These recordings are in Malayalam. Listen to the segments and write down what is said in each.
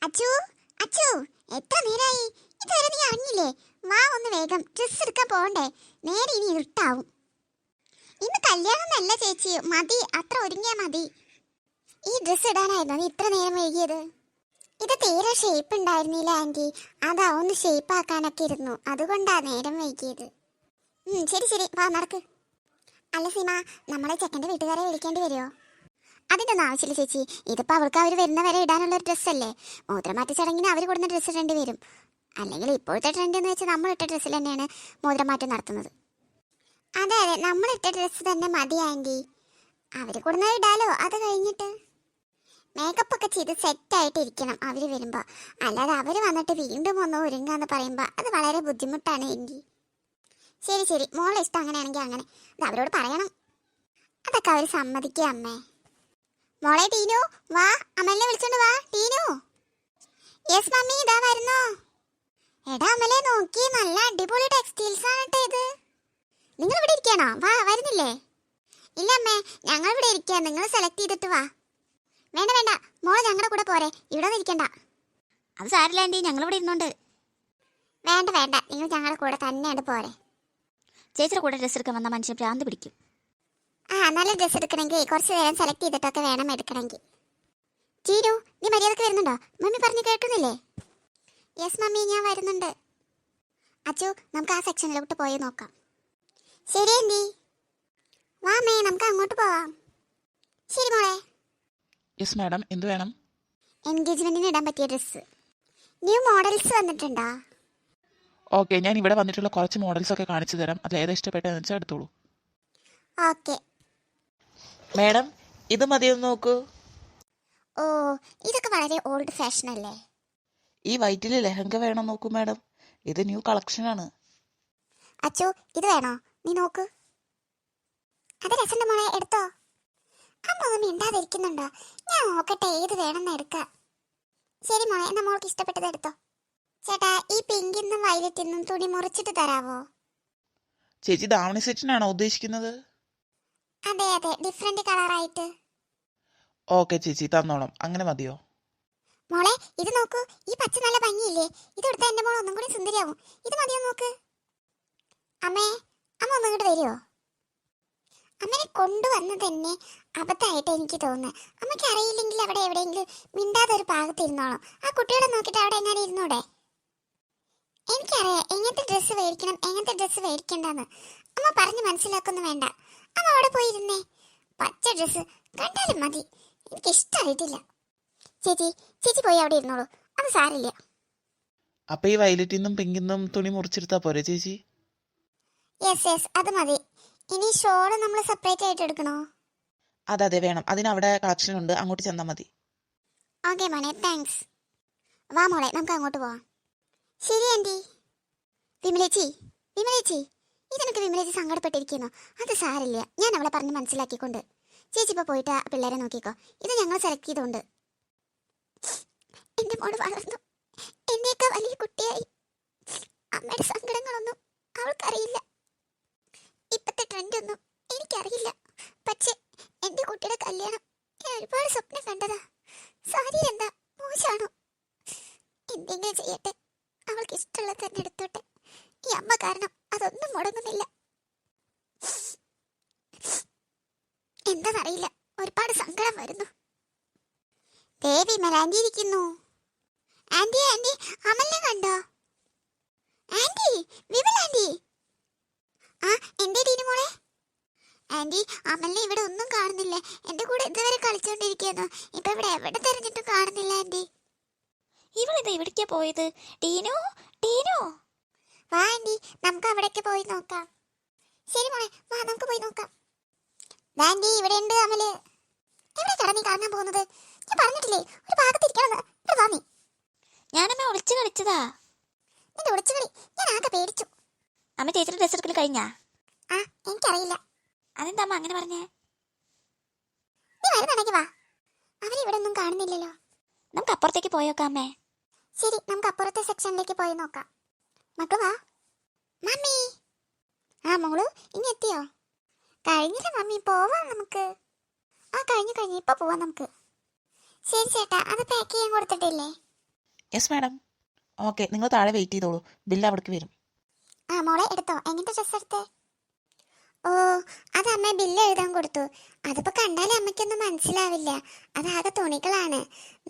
അച്ചു, അച്ചു, എത്ര നേരായി? ഇതുവരെ നീ അറിഞ്ഞില്ലേ? വാ ഒന്ന് വേഗം, ഡ്രസ് എടുക്കാൻ പോകണ്ടേ? നേരെ ഇനി ഇരുട്ടാവും. ഇന്ന് കല്യാണം എന്നല്ല ചേച്ചി, മതി, അത്ര ഒരുങ്ങിയാ മതി. ഈ ഡ്രസ് ഇടാനായിരുന്നു നീ ഇത്ര നേരം വൈകിയത്? ഇത് തീരെ ഷേപ്പ് ഉണ്ടായിരുന്നില്ല ആൻറ്റി, അതാ ഒന്ന് ഷേപ്പ് ആക്കാനൊക്കെ ഇരുന്നു, അതുകൊണ്ടാ നേരം വൈകിയത്. ശരി ശരി, വാ നടക്ക്. അല്ല സീമ, നമ്മളെ ചെക്കൻ്റെ വീട്ടുകാരെ വിളിക്കേണ്ടി വരുമോ? അതിൻ്റെ ഒന്നും ആവശ്യമില്ല ചേച്ചി, ഇതിപ്പോൾ അവർക്ക് അവർ വരുന്ന വരെ ഇടാനുള്ളൊരു ഡ്രസ്സല്ലേ. മോതിരമാറ്റ ചടങ്ങിന് അവർ കൊടുക്കുന്ന ഡ്രസ്സ് ഇടേണ്ടി വരും. അല്ലെങ്കിൽ ഇപ്പോഴത്തെ ട്രെൻഡ് എന്ന് വെച്ചാൽ നമ്മൾ ഇട്ട ഡ്രസ്സിൽ തന്നെയാണ് മോതിരമാറ്റം നടത്തുന്നത്. അതെ അതെ, നമ്മളിട്ട ഡ്രസ്സ് തന്നെ മതി ആൻറ്റി, അവർ കൊടുന്നത് ഇടാലോ. അത് കഴിഞ്ഞിട്ട് മേക്കപ്പ് ഒക്കെ ചെയ്ത് സെറ്റായിട്ട് ഇരിക്കണം അവർ വരുമ്പോൾ, അല്ലാതെ അവർ വന്നിട്ട് വീണ്ടും ഒന്ന് ഒരുങ്ങാന്ന് പറയുമ്പോൾ അത് വളരെ ബുദ്ധിമുട്ടാണ് ആൻറ്റി. ശരി ശരി, മോളെ ഇഷ്ടം അങ്ങനെയാണെങ്കിൽ അങ്ങനെ, അത് അവരോട് പറയണം. അതൊക്കെ അവർ സമ്മതിക്കുക അമ്മേ. മോളെ ടീനു, വാ, അമലിനെ വിളിച്ചോണ്ട് വാ. ടീനു. യെസ് മമ്മി, ഇതാ വരുന്നോ. എടാ അമലെ, നോക്കി, നല്ല അടിപൊളി ടെക്സ്റ്റൈൽസ് ആണ് കേട്ടോ ഇത്. നിങ്ങൾ ഇവിടെ ഇരിക്കണോ? വാ, വരുന്നില്ലേ? ഇല്ല അമ്മേ, ഞങ്ങൾ ഇവിടെ ഇരിക്കുക, നിങ്ങൾ സെലക്ട് ചെയ്തിട്ട് വാ. വേണ്ട വേണ്ട, മോളെ ഞങ്ങളുടെ കൂടെ പോരെ, ഇവിടെ ഒന്നും ഇരിക്കണ്ട. അത് സാരില്ല ആൻറ്റി, ഞങ്ങളിവിടെ ഇരുന്നോണ്ട്. വേണ്ട വേണ്ട, നിങ്ങൾ ഞങ്ങളുടെ കൂടെ തന്നെയാണ് പോരെ. ചേച്ചിയുടെ കൂടെ ഡ്രസ്സ് എടുക്കാൻ വന്ന മനുഷ്യൻ ഭ്രാന്ത് പിടിക്കും. നല്ല ഡ്രസ്സ് എടുക്കണമെങ്കിൽ കുറച്ച് നേരം സെലക്ട് ചെയ്തിട്ടൊക്കെ വേണം എടുക്കണമെങ്കിൽ. ചീനു, നീ മര്യാദക്ക് വരുന്നുണ്ടോ? മമ്മി പറഞ്ഞു കേൾക്കുന്നില്ലേ? യെസ് മമ്മി, ഞാൻ വരുന്നുണ്ട്. അച്ചു, നമുക്ക് ആ സെക്ഷനിലോട്ട് പോയി നോക്കാം. ശരി ആൻറ്റി. വാ മേ, നമുക്ക് അങ്ങോട്ട് പോവാം. ശരി മോളെ. യെസ് മാഡം, എന്ത് വേണം? എൻഗേജ്മെന്റിന് ഇടാൻ പറ്റിയ ഡ്രസ്സ്, ന്യൂ മോഡൽസ് വന്നിട്ടുണ്ടോ? ഓക്കെ, ഞാൻ ഇവിടെ വന്നിട്ടുള്ള കുറച്ച് മോഡൽസ് ഒക്കെ കാണിച്ചു തരാം, അതിൽ ഏതാ ഇഷ്ടപ്പെട്ടതെന്ന് വെച്ചാൽ എടുത്തോളൂ. ഓക്കെ മാഡം, ഇത് മതിയൊന്ന് നോക്കൂ. ഓ, ഇതൊക്കെ വളരെ ഓൾഡ് ഫാഷൻ അല്ലേ? ഈ വൈറ്റിൽ ലെഹങ്ക വേണം, നോക്കൂ മാഡം, ഇത് ന്യൂ കളക്ഷനാണ്. അച്ചു, ഇത് വേണോ? നീ നോക്ക്. അത് രസമുണ്ട് മോളെ, എടുത്തോ. അമ്മ ഒന്നും മിണ്ടാതിരിക്കുന്നുണ്ടോ? ഞാൻ നോക്കട്ടെ ഏത് വേണമെന്ന് എടുക്കാം. ശരി മോളെ, എന്നാ മോൾക്ക് ഇഷ്ടപ്പെട്ടത് എടുത്തോ. ചേട്ടാ, ഈ പിങ്കിന്നും വയലറ്റിന്നും തുണി മുറിച്ചിട്ട് തരാവോ? ചേച്ചി ദാവണി സെറ്റിനാണോ ഉദ്ദേശിക്കുന്നത്? അതെ അതെ, ഡിഫറെന്റ് കളറായിട്ട്. ഓക്കെ ചേച്ചി, തന്നോളാം. അങ്ങനെ മതിയോ? മോളെ, ഇത് നോക്കൂ, ഈ പച്ച നല്ല ഭംഗിയില്ലേ? ഇത് എടുത്താൽ എന്റെ മോൾ ഒന്നും കൂടി സുന്ദരിയാവും. ഇത് മതിയോ നോക്ക്. അമ്മേ, അമ്മ ഒന്നും ഇങ്ങോട്ട് വരുമോ? അമ്മനെ കൊണ്ടുവന്ന് തന്നെ അബദ്ധമായിട്ട് എനിക്ക് തോന്നുന്നത്. അമ്മയ്ക്ക് അറിയില്ലെങ്കിൽ അവിടെ എവിടെയെങ്കിലും മിണ്ടാതെ ഒരു ഭാഗത്ത് ഇരുന്നോളാം. ആ കുട്ടികളെ നോക്കിയിട്ട് അവിടെ എങ്ങനെ ഇരുന്നൂടെ? എനിക്കറിയാം എങ്ങനത്തെ ഡ്രസ്സ് മേടിക്കണം, എങ്ങനത്തെ ഡ്രസ്സ് മേടിക്കണ്ടെന്ന്. അമ്മ പറഞ്ഞ് മനസ്സിലാക്കൊന്നും വേണ്ട. അമ്മ അവിടെ പോയിരുന്നേ. പച്ച ഡ്രസ്സ് കണ്ടാലും മതി, എനിക്ക് ഇഷ്ടമായിട്ടില്ല. ചേച്ചി, ചേച്ചി പോയി അവിടെ ഇരുന്നോളൂ, അത് സാരില്ല. അപ്പൊ ഈ വയലറ്റിന്നും പിങ്കിന്നും തുണി മുറിച്ചെടുത്താ പോരെ ചേച്ചി? യെസ് യെസ്, അത് മതി. ഇനി ഷോള് നമ്മൾ സെപ്പറേറ്റ് ആയിട്ട് എടുക്കണോ? അതെ വേണം, അതിനവിടെ കളക്ഷൻ ഉണ്ട്, അങ്ങോട്ട് ചെന്നാൽ മതി. ഓക്കെ മോനെ, താങ്ക്സ്. വാ മോളെ, നമുക്ക് അങ്ങോട്ട് പോവാം. ശരി ആൻറ്റി. വിമലേച്ചി, വിമലേച്ചി, ഇതിനൊക്കെ വിമലേച്ചി സങ്കടപ്പെട്ടിരിക്കുന്നു. അത് സാരില്ല, ഞാൻ അവളെ പറഞ്ഞ് മനസ്സിലാക്കിക്കൊണ്ട്. ചേച്ചി ഇപ്പോൾ പോയിട്ട് ആ പിള്ളേരെ നോക്കിക്കോ. ഇത് ഞങ്ങൾ സെലക്ട് ചെയ്തുകൊണ്ട്. എൻ്റെ മോള് വളർന്നു, എന്നേക്കാൾ വലിയ കുട്ടിയായി. അമ്മയുടെ സങ്കടങ്ങളൊന്നും അവൾക്കറിയില്ല, ഇപ്പത്തെ ട്രെൻഡൊന്നും എനിക്കറിയില്ല. പക്ഷെ എൻ്റെ കുട്ടിയുടെ കല്യാണം ഞാൻ ഒരുപാട് സ്വപ്നം കണ്ടതാ. സാരി എന്താ മോശമാണോ? എന്തെങ്കിലും ചെയ്യട്ടെ, അവൾക്ക് ഇഷ്ടമുള്ളത് തന്നെ എടുത്തോട്ടെ. ഈ അമ്മ കാരണം അതൊന്നും മുടങ്ങുന്നില്ല. എന്താണെന്നറിയില്ല, ഒരുപാട് സങ്കടം വരുന്നു. ദേവി മലാൻഡി ഇരിക്കുന്നു. ആൻറ്റി ആൻറ്റി, അമലിനെ കണ്ടോ? Aunty, Vimal aunty. ആ, എന്തേ ടീനു മോളെ? ആൻറ്റി, അമലിനെ ഇവിടെ ഒന്നും കാണുന്നില്ല. എൻ്റെ കൂടെ ഇതുവരെ കളിച്ചോണ്ടിരിക്കുന്നു, ഇപ്പൊ ഇവിടെ എവിടെ തെരഞ്ഞിട്ടും കാണുന്നില്ല ആൻറ്റി. ഇവളിത് എവിടേക്കാ പോയത്? ടീനു, ടീനു. വാ ആൻറ്റി, നമുക്ക് അവിടേക്ക് പോയി നോക്കാം. ശരി മോളെ, വാ നമുക്ക് പോയി നോക്കാം. ആൻറ്റി, ഇവിടെ ഉണ്ട് അമല്. എവിടെ കടന്നീ കറങ്ങാൻ പോകുന്നത്? ഞാൻ പറഞ്ഞിട്ടില്ലേ ഒരു ഭാഗത്തിരിക്കണമെന്ന്. ഇവിടെ വാ നീ. ഞാനമ്മ ഒളിച്ചു കളിച്ചതാ. നിന്റെ ഒളിച്ചുകളി ഞാൻ ആകെ പേടിച്ചു. അമ്മ ചേച്ചിയുടെ ഡ്രസ്സ് എടുക്കൽ കഴിഞ്ഞാ? ആ, എനിക്കറിയില്ല. അതെന്താ അമ്മ അങ്ങനെ പറഞ്ഞേ? നീ വരുന്നുണ്ടെങ്കിൽ വാ. അവരിവിടെ ഒന്നും കാണുന്നില്ലല്ലോ. നമുക്ക് അപ്പുറത്തേക്ക് പോയോക്കാം അമ്മേ. ശരി, നമുക്ക് അപ്പുറത്തെ സെക്ഷനിലേക്ക് പോയി നോക്കാം. മക്കൾ വാ. മമ്മി. ആ മോളു, ഇനി എത്തിയോ? കഴിഞ്ഞില്ല മമ്മി, പോവാം നമുക്ക്. ആ കഴിഞ്ഞു, ഇപ്പൊ പോവാം നമുക്ക്. ശരി ചേട്ടാ, അത് പാക്ക് ചെയ്യാൻ കൊടുത്തിട്ടില്ലേ? Yes madam. ഓക്കെ, നിങ്ങൾ താഴെ വെയിറ്റ് ചെയ്തോളൂ, ബില്ല് അവിടേക്ക് വരും. ആ മോളെ എടുത്തോ. എങ്ങനത്തെ ഡ്രസ്സ് എടുത്തേ? ഓ, അത് അമ്മ ബില്ല് എഴുതാൻ കൊടുത്തു. അതിപ്പോ കണ്ടാലേ അമ്മയ്ക്കൊന്നും മനസ്സിലാവില്ല. അതാകെ തുണികളാണ്.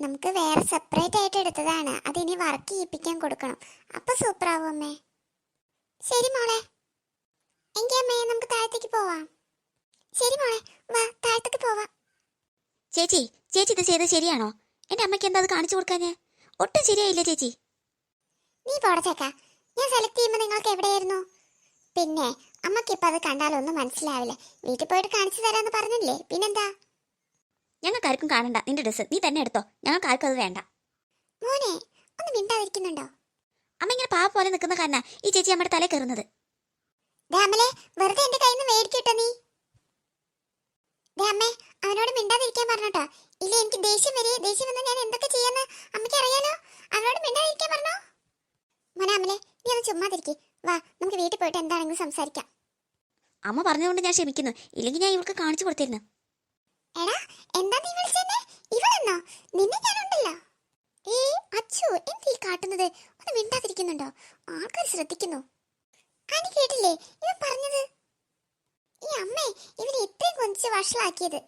നമുക്ക് വേറെ സെപ്പറേറ്റ് ആയിട്ട് എടുത്തതാണ്. അതിനി വർക്ക് ചെയ്യിപ്പിക്കാൻ കൊടുക്കണം. അപ്പൊ സൂപ്പറാവും അമ്മേ. ശരി മോളെ. എങ്കി അമ്മേ നമുക്ക് താഴത്തേക്ക് പോവാം. ശരി മോളെ, വാ താഴത്തേക്ക് പോവാം. ചേച്ചി ചേച്ചി ഇത് ചെയ്തത് ശരിയാണോ? എൻ്റെ അമ്മയ്ക്ക് എന്താ അത് കാണിച്ചു കൊടുക്കാഞ്ഞേ? ഒട്ടും ശരിയായില്ല ചേച്ചി. നീ പോടച്ചേക്ക. ഞാൻ സെലക്ട് ചെയ്യുമ്പോൾ നിങ്ങൾക്ക് എവിടെയായിരുന്നു? പിന്നെ അമ്മയ്ക്കിപ്പോൾ അത് കണ്ടാലൊന്നും മനസ്സിലാവില്ല. വീട്ടിൽ പോയിട്ട് കാണിച്ചു തരാമെന്ന് പറഞ്ഞില്ലേ, പിന്നെന്താ? ഞങ്ങൾക്ക് ആർക്കും കാണണ്ട നിന്റെ ഡ്രസ്സ്, നീ തന്നെ എടുത്തോ. ഞങ്ങൾക്ക് ആർക്കും അത് വേണ്ട. മോനെ ഒന്ന് മിണ്ടാതിരിക്കുന്നുണ്ടോ? അമ്മ ഇങ്ങനെ പാവ പോലെ നിൽക്കുന്ന കാരണം ഈ ചേച്ചി അമ്മയുടെ തലയിൽ കയറുന്നത്. അമലെ, വെറുതെ എന്റെ കയ്യിൽ നിന്ന് മേടിക്കട്ടോ നീ. അമ്മേ, അവനോട് മിണ്ടാതിരിക്കാൻ പറഞ്ഞോട്ടോ. ഇല്ല എനിക്ക് ദേഷ്യം വരെ. ദേഷ്യം വന്നാൽ ഞാൻ എന്തൊക്കെ ചെയ്യാന്ന് അമ്മയ്ക്ക് അറിയാലോ. അവനോട് മിണ്ടാതിരിക്കാൻ പറഞ്ഞോ. മോനെ അമലെ, നീ ഒന്ന് ചുമ്മാതിരിക്കേ. വാ നമുക്ക് വീട്ടിൽ പോയിട്ട് എന്താണെങ്കിലും സംസാരിക്കാം. അമ്മ പറഞ്ഞതുകൊണ്ട് ഞാൻ ക്ഷമിക്കുന്നു, ഇല്ലെങ്കിൽ ഞാൻ ഇവൾക്ക് കാണിച്ചു കൊടുത്തിരുന്നു. എടാ, എന്താ നീ വിളിച്ചെന്നെ? ഇവളെന്നോ? നിന്നെ ഞാനുണ്ടല്ലോ. അച്ചു, എന്ത് ഈ കാട്ടുന്നത്? ഒന്ന് മിണ്ടാതിരിക്കുന്നുണ്ടോ? ആൾക്കാർ ശ്രദ്ധിക്കുന്നു. അനി കേട്ടില്ലേ ഇവൻ പറഞ്ഞത്? ഈ അമ്മേ ഇവനെ ഇത്രയും കൊഞ്ചിച്ച് വഷളാക്കിയത്.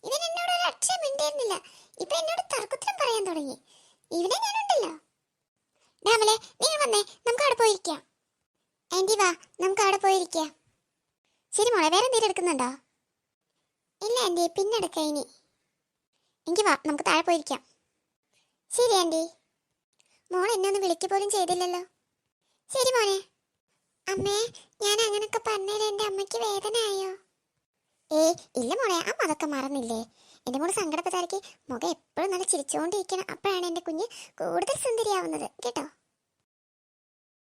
ഇവൻ എന്നോട് ഒരു അക്ഷരം മിണ്ടായിരുന്നില്ല. ഇപ്പൊ എന്നോട് തർക്കുത്തരം പറയാൻ തുടങ്ങി. ഇവനെ ഞാനുണ്ടല്ലോ. ഡാമലെ, നിങ്ങൾ വന്നേ, നമുക്ക് അവിടെ പോയിരിക്കാം. ആന്റി വാ, നമുക്ക് അവിടെ പോയിരിക്കാം. ശരി മോളെ, വേറെ എന്തെങ്കിലും എടുക്കുന്നുണ്ടോ? ഇല്ല ആന്റി, പിന്നെ എടുക്കാം ഇനി. എങ്കിൽ വാ, നമുക്ക് താഴെ പോയിരിക്കാം. ശരി ആന്റി. മോൾ എന്നെ ഒന്ന് വിളിക്കുക പോലും ചെയ്തില്ലല്ലോ. ശരി മോനെ. അമ്മേ, ഞാൻ അങ്ങനൊക്കെ പറഞ്ഞാൽ എൻ്റെ അമ്മയ്ക്ക് വേദന ആയോ? ഇല്ല മോളെ, അമ്മ അതൊക്കെ മറന്നില്ലേ. എൻ്റെ മോള് സങ്കടപ്പെട്ടായിരിക്കും മുഖം എപ്പോഴും നല്ല ചിരിച്ചുകൊണ്ടിരിക്കണം. അപ്പോഴാണ് എൻ്റെ കുഞ്ഞ് കൂടുതൽ സുന്ദരിയാവുന്നത് കേട്ടോ.